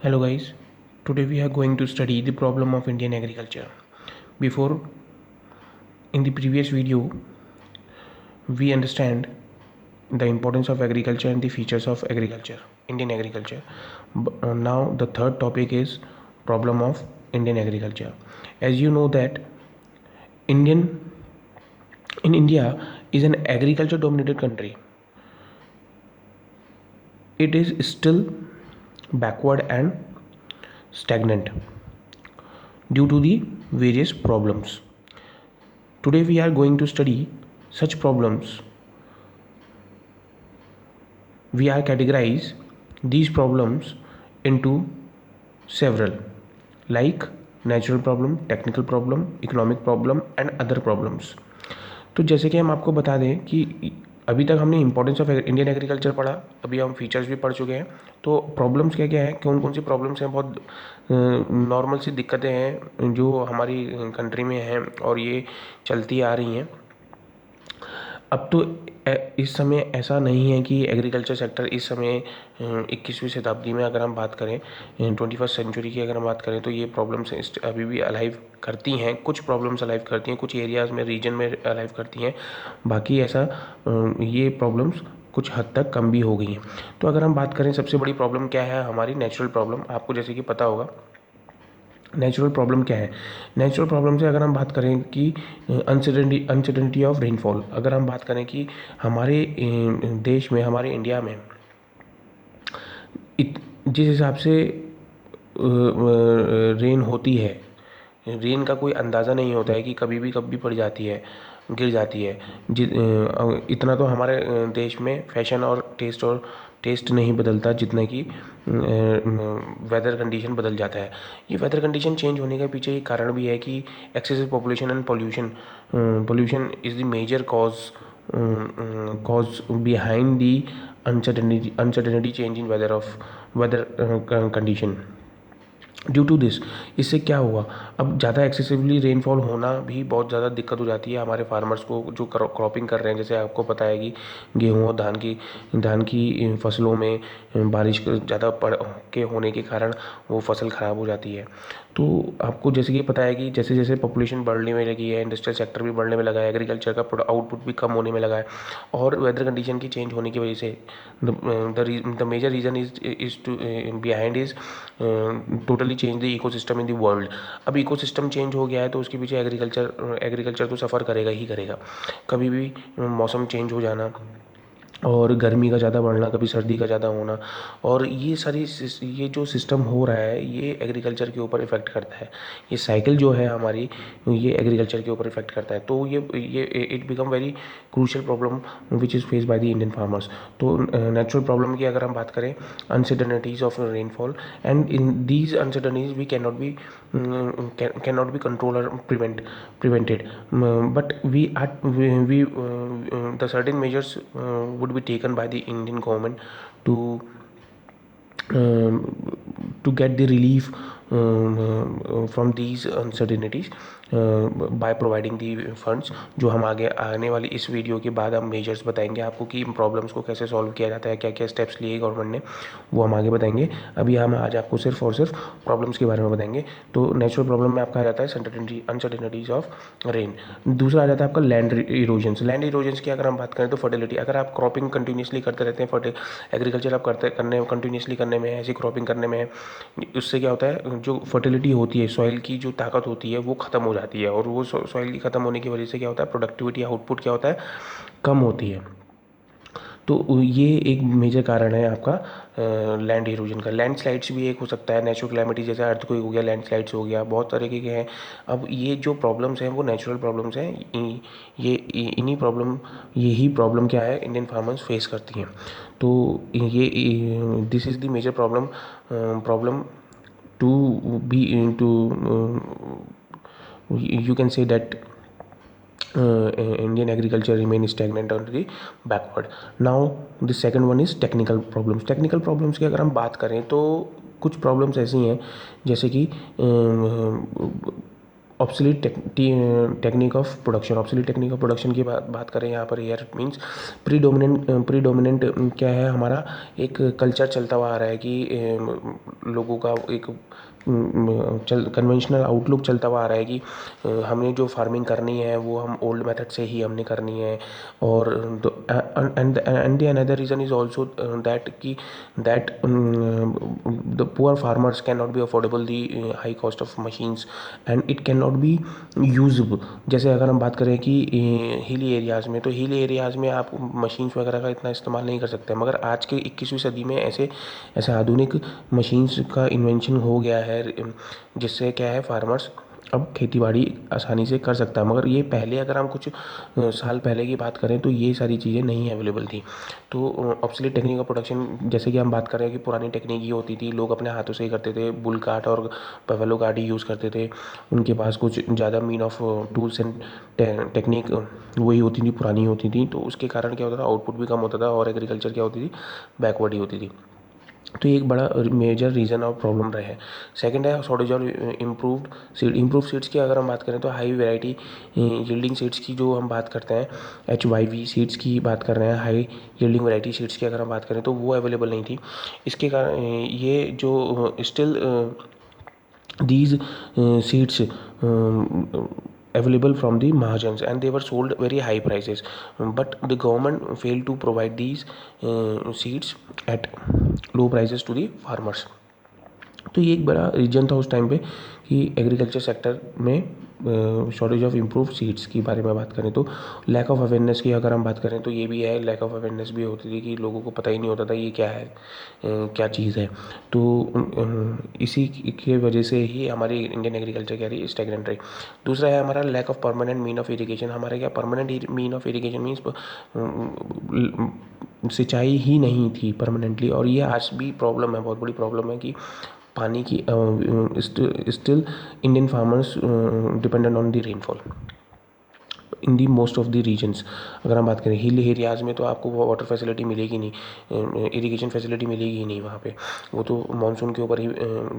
Hello guys, today we are going to study the problem of Indian agriculture. Before, in the previous video, we understand the importance of agriculture and the features of agriculture, Indian agriculture. Now the third topic is problem of Indian agriculture. As you know that Indian in India is an agriculture dominated country. It is still backward and stagnant due to the various problems. Today we are going to study such problems. We are categorize these problems into several like natural problem, technical problem, economic problem and other problems. तो जैसे कि हम आपको बता दें कि अभी तक हमने इंपॉर्टेंस ऑफ इंडियन एग्रीकल्चर पढ़ा, अभी हम फीचर्स भी पढ़ चुके हैं. तो प्रॉब्लम्स क्या क्या है, कौन कौन सी प्रॉब्लम्स हैं, बहुत नॉर्मल सी दिक्कतें हैं जो हमारी कंट्री में हैं और ये चलती आ रही हैं. अब तो इस समय ऐसा नहीं है कि एग्रीकल्चर सेक्टर इस समय 21वीं शताब्दी में अगर हम बात करें, 21st सेंचुरी की अगर हम बात करें, तो ये प्रॉब्लम्स अभी भी अलाइव करती हैं. कुछ प्रॉब्लम्स अलाइव करती हैं, कुछ एरियाज़ में, रीजन में अलाइव करती हैं. बाकी ऐसा ये प्रॉब्लम्स कुछ हद तक कम भी हो गई हैं. तो अगर हम बात करें सबसे बड़ी प्रॉब्लम क्या है, हमारी नेचुरल प्रॉब्लम. आपको जैसे कि पता होगा नेचुरल प्रॉब्लम क्या है. नेचुरल प्रॉब्लम से अगर हम बात करें कि अनसर्टेनिटी ऑफ रेनफॉल, अगर हम बात करें कि हमारे देश में, हमारे इंडिया में जिस हिसाब से रेन होती है, रेन का कोई अंदाज़ा नहीं होता है कि कभी भी कब भी पड़ जाती है, गिर जाती है. इतना तो हमारे देश में फैशन और टेस्ट नहीं बदलता जितना कि वेदर कंडीशन बदल जाता है. ये वेदर कंडीशन चेंज होने के पीछे एक कारण भी है कि excessive population and pollution is the major cause behind the uncertainty change in weather condition. Due to this, इससे क्या हुआ, अब ज़्यादा एक्सेसिवली रेनफॉल होना भी बहुत ज़्यादा दिक्कत हो जाती है हमारे फार्मर्स को जो क्रॉपिंग कर रहे हैं. जैसे आपको पता है कि गेहूँ और धान की फसलों में बारिश ज़्यादा पड़ के होने के कारण वो फसल ख़राब हो जाती है. तो आपको जैसे कि पता है कि जैसे जैसे पॉपुलेशन बढ़ने में लगी है, इंडस्ट्रियल सेक्टर भी बढ़ने में लगा है, एग्रीकल्चर का आउटपुट भी कम होने में लगा है, और वेदर कंडीशन की चेंज होने की वजह से the major reason is to behind is totally change the ecosystem in the world. अब इकोसिस्टम चेंज हो गया है तो उसके पीछे एग्रीकल्चर तो सफ़र करेगा ही करेगा. कभी भी मौसम चेंज हो जाना और गर्मी का ज़्यादा बढ़ना, कभी सर्दी का ज़्यादा होना, और ये जो सिस्टम हो रहा है ये एग्रीकल्चर के ऊपर इफ़ेक्ट करता है. ये साइकिल जो है हमारी, ये एग्रीकल्चर के ऊपर इफ़ेक्ट करता है. तो ये it become very crucial problem which is face by the Indian farmers. तो नेचुरल प्रॉब्लम की अगर हम बात करें, uncertainties of rainfall, and in these uncertainties we can not be control or prevented, but the certain measures would be taken by the Indian government to get the relief from these uncertainties by providing the funds. जो हम आगे आने वाली इस video के बाद हम measures बताएंगे आपको कि इन प्रॉब्लम्स को कैसे सॉल्व किया जाता है, क्या क्या स्टेप्स लिए गवर्नमेंट ने, वो हम आगे बताएंगे. अभी हम आज आपको सिर्फ और सिर्फ प्रॉब्लम्स के बारे में बताएंगे. तो नेचुरल प्रॉब्लम में आपका आ जाता है अनसर्टेनिटीज ऑफ रेन. दूसरा आ जाता है आपका लैंड इरोजन्स. लैंड इरोजन्स की अगर हम बात करें तो फर्टिलिटी. अगर आप क्रॉपिंग कंटिन्यूसली करते रहते हैं, एग्रीकल्चर आप कंटिन्यूसली करने में, ऐसी क्रॉपिंग करने में, उससे क्या होता है, जो फर्टिलिटी होती है, सॉइल की जो ताकत होती है वो ख़त्म हो जाती है, और वो सॉइल की ख़त्म होने की वजह से क्या होता है, प्रोडक्टिविटी, आउटपुट क्या होता है, कम होती है. तो ये एक मेजर कारण है आपका लैंड इरोजन का. लैंड स्लाइड्स भी एक हो सकता है, नेचुरल क्लैमिटी जैसे अर्थक्वेक हो गया, लैंड स्लाइड्स हो गया, बहुत तरीके के हैं. अब ये जो प्रॉब्लम्स हैं वो नेचुरल प्रॉब्लम्स हैं. यही प्रॉब्लम क्या है, इंडियन फार्मर्स फेस करती हैं. तो ये this is the major problem to be to you can say that Indian agriculture remain stagnant or the backward. Now the second one is technical problems. Technical problems की अगर हम बात करें तो कुछ प्रॉब्लम्स ऐसी हैं जैसे कि ऑब्सोलीट टेक्निक ऑफ प्रोडक्शन की बात करें यहाँ पर. एयर मीन्स प्रीडोमिनेंट क्या है, हमारा एक कल्चर चलता हुआ आ रहा है कि लोगों का एक कन्वेंशनल आउटलुक चलता हुआ आ रहा है कि हमें जो फार्मिंग करनी है वो हम ओल्ड मेथड से ही हमने करनी है। और and the another reason is also that कि that the poor farmers can not be affordable the high cost of machines and it can not be usable. जैसे अगर हम बात करें कि हिली एरियाज़ में, तो हिली एरियाज़ में आप मशीन्स वगैरह का इतना इस्तेमाल नहीं कर सकते, मगर आज के 21वीं सदी में ऐसे आधुनिक मशीन्स का इन्वेंशन हो गया है जिससे क्या है, फार्मर्स अब खेतीबाड़ी आसानी से कर सकता है। मगर ये पहले अगर हम कुछ साल पहले की बात करें तो ये सारी चीज़ें नहीं अवेलेबल थी। तो ऑब्सोलीट टेक्निक ऑफ प्रोडक्शन, जैसे कि हम बात कर रहे हैं कि पुरानी टेक्निक ये होती थी, लोग अपने हाथों से ही करते थे, बुल काट और बफेलो काट ही यूज़ करते थे। उनके पास कुछ ज़्यादा mean of tools and technique वही होती थी, पुरानी होती थी। तो उसके कारण क्या होता था, आउटपुट भी कम होता था और एग्रीकल्चर क्या होती थी, बैकवर्ड ही होती थी। तो ये एक बड़ा मेजर रीज़न और प्रॉब्लम रहा है। सेकंड है शॉर्टेज और इम्प्रूव सीड्स की अगर हम बात करें तो हाई वैरायटी यील्डिंग सीड्स की जो हम बात करते हैं, HYV सीड्स की बात कर रहे हैं, हाई यील्डिंग वैरायटी सीड्स की अगर हम बात करें तो वो अवेलेबल नहीं थी। इसके कारण ये जो still these seeds available from the Mahajans and they were sold very high prices, but the government failed to provide these seeds at low prices to the farmers। तो ये एक बड़ा रीजन था उस टाइम पे कि एग्रीकल्चर सेक्टर में shortage of improve seeds की बारे में बात करें तो लैक ऑफ अवेयरनेस की अगर हम बात करें तो ये भी है, लैक ऑफ अवेयरनेस भी होती थी कि लोगों को पता ही नहीं होता था ये क्या है, क्या चीज़ है। तो इसी की वजह से ही हमारी इंडियन एग्रीकल्चर क्या रही, स्टैग्नेंट रही। दूसरा है हमारा lack of permanent mean of irrigation. हमारे क्या permanent mean of irrigation means सिंचाई ही नहीं थी परमानेंटली, और ये आज भी प्रॉब्लम है, बहुत बड़ी प्रॉब्लम है कि पानी की still Indian farmers dependent on the rainfall in the most of the regions. अगर हम बात करें हिल एरियाज़ में तो आपको वो वाटर फैसिलिटी मिलेगी नहीं, इरिगेशन फैसिलिटी मिलेगी ही नहीं वहाँ पे, वो तो मानसून के ऊपर ही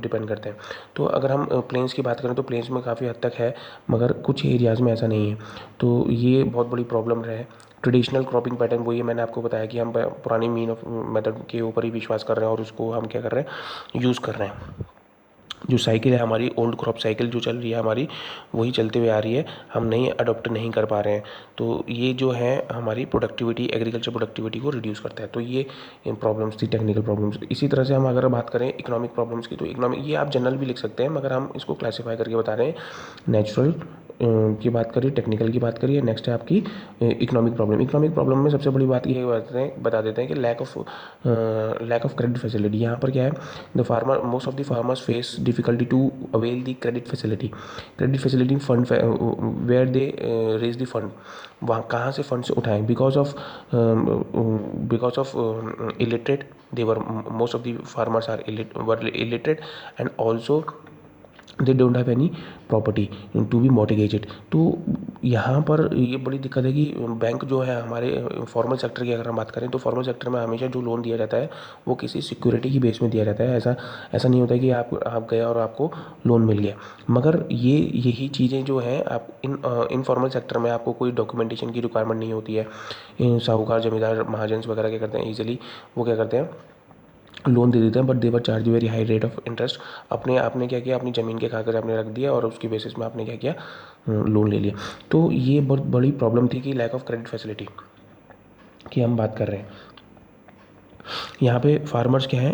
डिपेंड करते हैं। तो अगर हम प्लेन्स की बात करें तो प्लेन्स में काफ़ी हद तक है, मगर कुछ एरियाज़ में ऐसा नहीं है। तो ये बहुत बड़ी प्रॉब्लम रहे। ट्रेडिशनल क्रॉपिंग पैटर्न, वही मैंने आपको बताया कि हम पुरानी मीन ऑफ मेथड के ऊपर ही विश्वास कर रहे हैं और उसको हम क्या कर रहे हैं, यूज़ कर रहे हैं। जो साइकिल है हमारी, ओल्ड क्रॉप साइकिल जो चल रही है हमारी, वही चलते हुए आ रही है, हम नहीं अडॉप्ट नहीं कर पा रहे हैं। तो ये जो है हमारी प्रोडक्टिविटी, एग्रीकल्चर प्रोडक्टिविटी को रिड्यूस करता है। तो ये प्रॉब्लम्स थी, टेक्निकल प्रॉब्लम्स। इसी तरह से हम अगर बात करें इकोनॉमिक प्रॉब्लम्स की, तो इकोनॉमिक ये आप जनरल भी लिख सकते हैं, मगर हम इसको क्लासीफाई करके बता रहे हैं। नेचुरल की बात करिए, टेक्निकल की बात करिए, नेक्स्ट है आपकी इकोनॉमिक प्रॉब्लम। इकोनॉमिक प्रॉब्लम में सबसे बड़ी बात ये बता देते हैं कि लैक ऑफ क्रेडिट फैसिलिटी। यहाँ पर क्या है, most of the farmers face difficulty to avail the credit facility fund where they raise the fund. वहाँ कहाँ से फंड से उठाएं, because of illiterate, they were most of the farmers are illiterate and also they don't have any property to be mortgaged. तो यहाँ पर ये बड़ी दिक्कत है कि बैंक जो है हमारे फॉर्मल सेक्टर की अगर हम बात करें तो फॉर्मल सेक्टर में हमेशा जो लोन दिया जाता है वो किसी सिक्योरिटी की बेस में दिया जाता है। ऐसा नहीं होता है कि आप गए और आपको लोन मिल गया। मगर यही चीज़ें जो हैं, आप इनफॉर्मल सेक्टर में आपको कोई डॉक्यूमेंटेशन की रिक्वायरमेंट नहीं होती है। साहूकार, जमींदार, महाजन्स वगैरह क्या करते हैं, ईजिली वो क्या करते हैं, लोन दे देते हैं, but they charge very high rate of interest. आपने क्या किया, अपनी ज़मीन के कागज़ आपने रख दिया और उसकी बेसिस में आपने क्या किया, लोन ले लिया। तो ये बहुत बड़ी प्रॉब्लम थी कि लैक ऑफ क्रेडिट फैसिलिटी की हम बात कर रहे हैं। यहाँ पे फार्मर्स क्या है,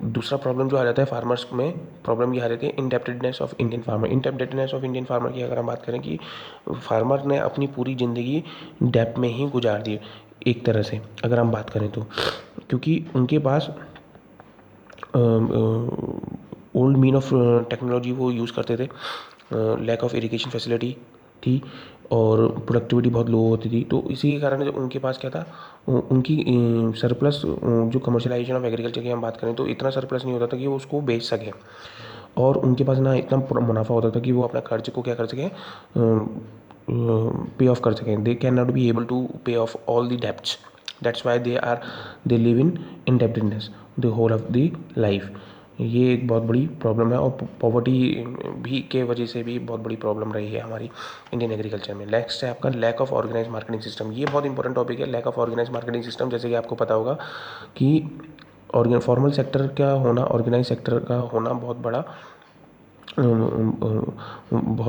दूसरा प्रॉब्लम जो आ जाता है फार्मर्स में, प्रॉब्लम ये आ जाती है indebtedness of Indian farmer. Indebtedness of Indian farmer की अगर हम बात करें कि फार्मर ने अपनी पूरी ज़िंदगी डेप्ट में ही गुजार दी एक तरह से अगर हम बात करें तो, क्योंकि उनके पास ओल्ड मीन ऑफ टेक्नोलॉजी वो यूज़ करते थे, लैक ऑफ इरिगेशन फैसिलिटी थी और प्रोडक्टिविटी बहुत लो होती थी। तो इसी के कारण उनके पास क्या था, उनकी सरप्लस जो कमर्शलाइजेशन ऑफ एग्रीकल्चर की हम बात करें तो इतना सरप्लस नहीं होता था कि वो उसको बेच सकें, और उनके पास ना इतना मुनाफा होता था कि वो अपना खर्च को क्या कर सकें, पे ऑफ कर सकें। They can not be able to pay off all the debts, that's why they live in indebtedness the whole of the life. ये एक बहुत बड़ी प्रॉब्लम है, और पॉवर्टी भी के वजह से भी बहुत बड़ी प्रॉब्लम रही है हमारी इंडियन एग्रीकल्चर में। नेक्स्ट है आपका lack of organise marketing system. ये बहुत इंपॉर्टेंट टॉपिक है, lack of organise marketing system. जैसे कि आपको पता होगा कि फॉर्मल सेक्टर का होना, ऑर्गेनाइज सेक्टर का होना बहुत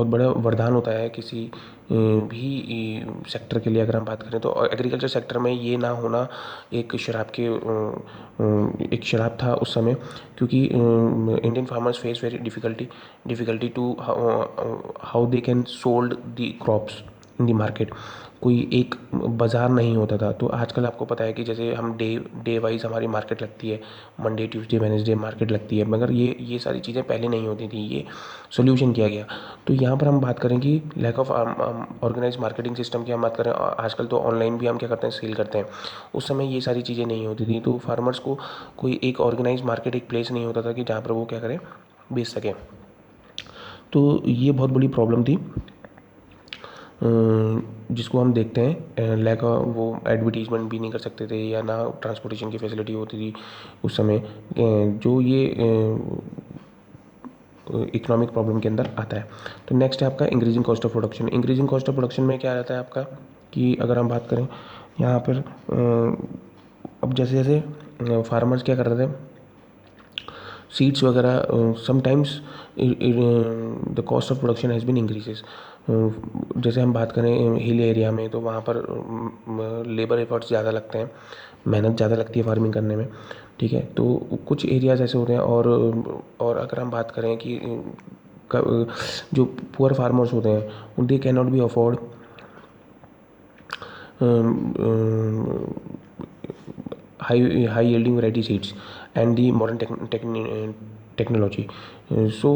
बड़ा वरदान होता है किसी भी सेक्टर के लिए। अगर हम बात करें तो एग्रीकल्चर सेक्टर में ये ना होना एक श्राप था उस समय, क्योंकि Indian farmers face very difficulty to how they can sold the crops in the market. कोई एक बाज़ार नहीं होता था। तो आजकल आपको पता है कि जैसे हम डे वाइज हमारी मार्केट लगती है, मंडे ट्यूसडे वेडनेसडे मार्केट लगती है, मगर ये सारी चीज़ें पहले नहीं होती थी, ये सोल्यूशन किया गया। तो यहाँ पर हम बात करें कि lack of organise marketing system की हम बात करें, आजकल तो ऑनलाइन भी हम क्या करते हैं, सेल करते हैं। उस समय ये सारी चीज़ें नहीं होती थी, तो फार्मर्स को कोई एक ऑर्गेनाइज मार्केट, एक प्लेस नहीं होता था कि जहाँ पर वो क्या करें, बेच सकें। तो ये बहुत बड़ी प्रॉब्लम थी जिसको हम देखते हैं। लैक वो एडवर्टीजमेंट भी नहीं कर सकते थे, या ना ट्रांसपोर्टेशन की फैसिलिटी होती थी उस समय, जो ये इकोनॉमिक प्रॉब्लम के अंदर आता है। तो नेक्स्ट है आपका increasing cost of production. Increasing cost of production में क्या रहता है आपका, कि अगर हम बात करें यहाँ पर अब जैसे जैसे फार्मर्स क्या कर रहे थे, सीड्स वगैरह, sometimes the cost of production has been increases. जैसे हम बात करें हिल एरिया में, तो वहाँ पर लेबर एफर्ट्स ज़्यादा लगते हैं, मेहनत ज़्यादा लगती है फार्मिंग करने में, ठीक है। तो कुछ एरियाज़ ऐसे होते हैं, और अगर हम बात करें कि जो पुअर फार्मर्स होते हैं, they can not be afford high yielding variety seeds and the modern technology. So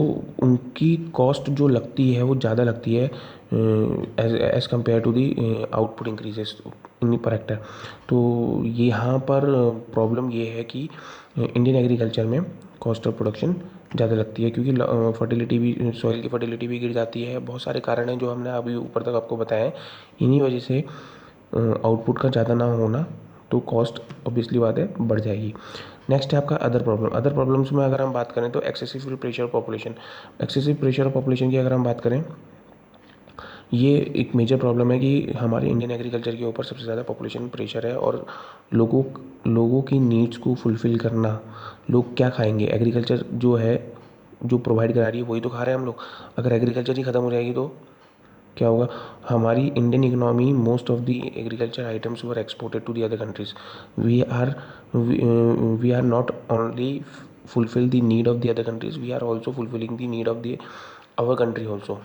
उनकी कॉस्ट जो लगती है वो ज़्यादा लगती है as compare to the output increases in per hectare. तो यहाँ पर प्रॉब्लम ये है कि इंडियन एग्रीकल्चर में कॉस्ट ऑफ प्रोडक्शन ज़्यादा लगती है, क्योंकि फर्टिलिटी भी, सॉइल की फर्टिलिटी भी गिर जाती है। बहुत सारे कारण हैं जो हमने अभी ऊपर तक आपको बताए हैं। इन्हीं वजह से आउटपुट का ज़्यादा ना होना, तो कॉस्ट ऑब्वियसली बात है बढ़ जाएगी। नेक्स्ट है आपका अदर प्रॉब्लम। अदर प्रॉब्लम्स में अगर हम बात करें तो excessive pressure population. Excessive pressure population की अगर हम बात करें, ये एक मेजर प्रॉब्लम है कि हमारे इंडियन एग्रीकल्चर के ऊपर सबसे ज़्यादा पॉपुलेशन प्रेशर है, और लोगों की नीड्स को फुलफ़िल करना, लोग क्या खाएंगे, एग्रीकल्चर जो है, जो प्रोवाइड करा रही है वही तो खा रहे हैं हम लोग। अगर एग्रीकल्चर ही ख़त्म हो जाएगी तो क्या होगा, हमारी Indian economy, most of the agriculture items were exported to the other countries. We are not only fulfil the need of the other countries, we are also fulfilling the need of the our country also.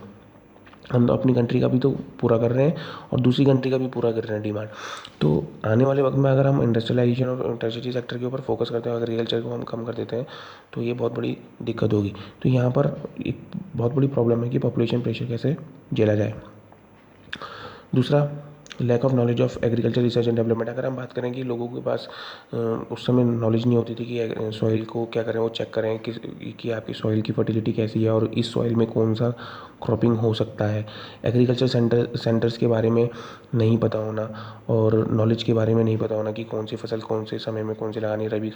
हम अपनी country का भी तो पूरा कर रहे हैं और दूसरी कंट्री का भी पूरा कर रहे हैं डिमांड। तो आने वाले वक्त में अगर हम इंडस्ट्रियलाइजेशन और टर्शियरी सेक्टर के ऊपर फोकस करते हैं, एग्रीकल्चर को हम कम कर देते हैं, तो ये बहुत बड़ी दिक्कत होगी। तो यहाँ पर एक बहुत बड़ी प्रॉब्लम है कि पॉपुलेशन प्रेशर कैसे झेला जाए। दूसरा, lack of knowledge of agriculture research and development. अगर हम बात करें कि लोगों के पास उस समय नॉलेज नहीं होती थी कि सॉइल को क्या करें, वो चेक करें कि आपकी सॉइल की फर्टिलिटी कैसी है, और इस सॉइल में कौन सा क्रॉपिंग हो सकता है। एग्रीकल्चर सेंटर्स के बारे में नहीं पता होना, और नॉलेज के बारे में नहीं पता होना कि कौन सी फसल कौन से समय में कौन सी लगानी, rabi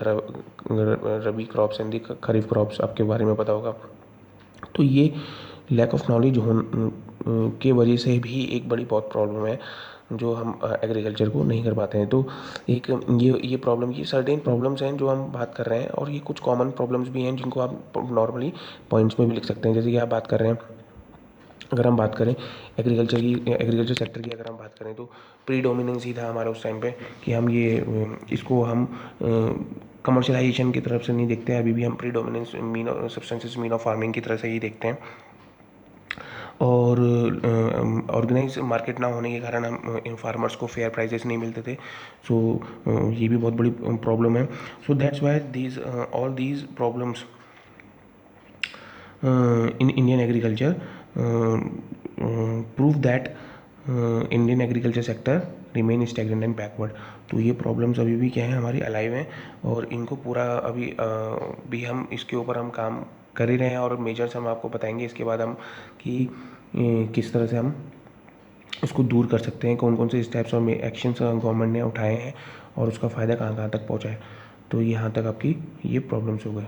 crops and the kharif crops आपके बारे में पता होगा। तो ये लैक ऑफ नॉलेज के वजह से भी एक बड़ी बहुत प्रॉब्लम है, जो हम एग्रीकल्चर को नहीं कर पाते हैं। तो एक ये प्रॉब्लम, ये सर्टेन प्रॉब्लम्स हैं जो हम बात कर रहे हैं, और ये कुछ कॉमन प्रॉब्लम्स भी हैं जिनको आप नॉर्मली पॉइंट्स में भी लिख सकते हैं। जैसे कि आप बात कर रहे हैं, अगर हम बात करें एग्रीकल्चर सेक्टर की अगर हम बात करें, तो प्रीडोमिनेंस ही था हमारा उस टाइम पे कि हम इसको हम कमर्शलाइजेशन की तरफ से नहीं देखते हैं। अभी भी हम प्रीडोमिनेंस मीन ऑफ फार्मिंग की तरह से ही देखते हैं। और ऑर्गेनाइज मार्केट ना होने के कारण हम फार्मर्स को फेयर प्राइजेस नहीं मिलते थे। सो ये भी बहुत बड़ी प्रॉब्लम है। So that's why all these problems in Indian agriculture prove that Indian agriculture sector remain stagnant and backward. तो ये प्रॉब्लम्स अभी भी क्या है, हमारी अलाइव हैं, और इनको पूरा अभी भी हम इसके ऊपर हम काम कर ही रहे हैं, और मेजर्स हम आपको बताएंगे इसके बाद हम कि किस तरह से हम उसको दूर कर सकते हैं, कौन कौन से स्टेप्स और एक्शंस गवर्नमेंट ने उठाए हैं, और उसका फ़ायदा कहाँ कहाँ तक पहुँचा है। तो यहाँ तक आपकी ये प्रॉब्लम्स हो गए।